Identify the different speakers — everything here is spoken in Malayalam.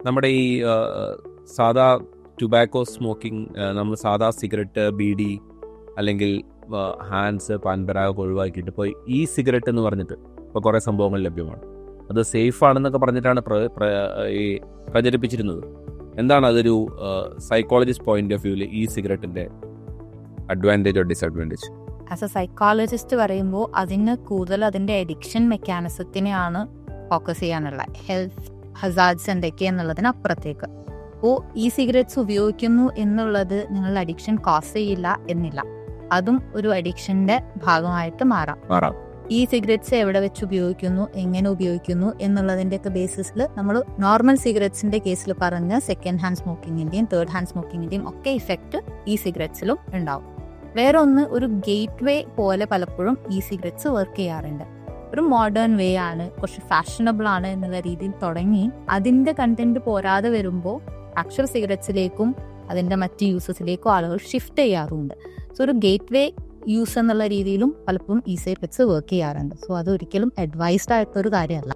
Speaker 1: നമ്മുടെ ഈ സാധാ ടുബാക്കോ സ്മോക്കിംഗ്, നമ്മൾ സാധാ സിഗരറ്റ്, ബീഡി അല്ലെങ്കിൽ ഹാൻഡ്സ്, പാൻപരാഗൊക്കെ ഒഴിവാക്കിയിട്ട് ഇപ്പോൾ ഈ സിഗരറ്റ് എന്ന് പറഞ്ഞിട്ട് ഇപ്പോൾ കുറേ സംഭവങ്ങൾ ലഭ്യമാണ്. അത് സേഫ് ആണെന്നൊക്കെ പറഞ്ഞിട്ടാണ് ഈ പ്രചരിപ്പിച്ചിരുന്നത്. എന്താണ് അതൊരു സൈക്കോളജിസ്റ്റ് പോയിന്റ് ഓഫ് വ്യൂവിൽ ഈ സിഗരറ്റിൻ്റെ advantage or disadvantage?
Speaker 2: As a psychologist പറയുമ്പോൾ അതിന് കൂടുതൽ അതിൻ്റെ എഡിക്ഷൻ മെക്കാനിസത്തിനെയാണ് ഫോക്കസ് ചെയ്യാനുള്ള, ഹെൽത്ത് ഹസാർഡ്സ് എന്തൊക്കെയാന്നുള്ളതിനപ്പുറത്തേക്ക്. അപ്പോൾ ഈ സിഗരറ്റ്സ് ഉപയോഗിക്കുന്നു എന്നുള്ളത് നിങ്ങളുടെ അഡിക്ഷൻ കോസ് ചെയ്യില്ല എന്നില്ല, അതും ഒരു അഡിക്ഷൻ്റെ ഭാഗമായിട്ട് മാറാം. ഈ സിഗരറ്റ്സ് എവിടെ വെച്ച് ഉപയോഗിക്കുന്നു, എങ്ങനെ ഉപയോഗിക്കുന്നു എന്നുള്ളതിൻ്റെയൊക്കെ ബേസിസിൽ നമ്മൾ നോർമൽ സിഗരറ്റ്സിൻ്റെ കേസിൽ പറഞ്ഞ സെക്കൻഡ് ഹാൻഡ് സ്മോക്കിങ്ങിൻ്റെയും തേർഡ് ഹാൻഡ് സ്മോക്കിങ്ങിൻ്റെയും ഒക്കെ ഇഫക്റ്റ് ഈ സിഗരറ്റ്സിലും ഉണ്ടാവും. വേറെ ഒന്ന്, ഒരു ഗേറ്റ് വേ പോലെ പലപ്പോഴും ഈ സിഗരറ്റ്സ് വർക്ക് ചെയ്യാറുണ്ട്. ഒരു മോഡേൺ വേ ആണ്, കുറച്ച് ഫാഷനബിൾ ആണ് എന്നുള്ള രീതിയിൽ തുടങ്ങി അതിൻ്റെ കണ്ടന്റ് പോരാതെ വരുമ്പോൾ ആക്ച്വൽ സിഗരറ്റ്സിലേക്കും അതിൻ്റെ മറ്റ് യൂസസിലേക്കും ആളുകൾ ഷിഫ്റ്റ് ചെയ്യാറുണ്ട്. സോ ഒരു ഗേറ്റ് വേ യൂസ് എന്നുള്ള രീതിയിലും പലപ്പോഴും ഈ സിഗരറ്റ്സ് വർക്ക് ചെയ്യാറുണ്ട്. സോ അത് ഒരിക്കലും അഡ്വൈസ്ഡ് ആയിട്ടൊരു കാര്യമല്ല.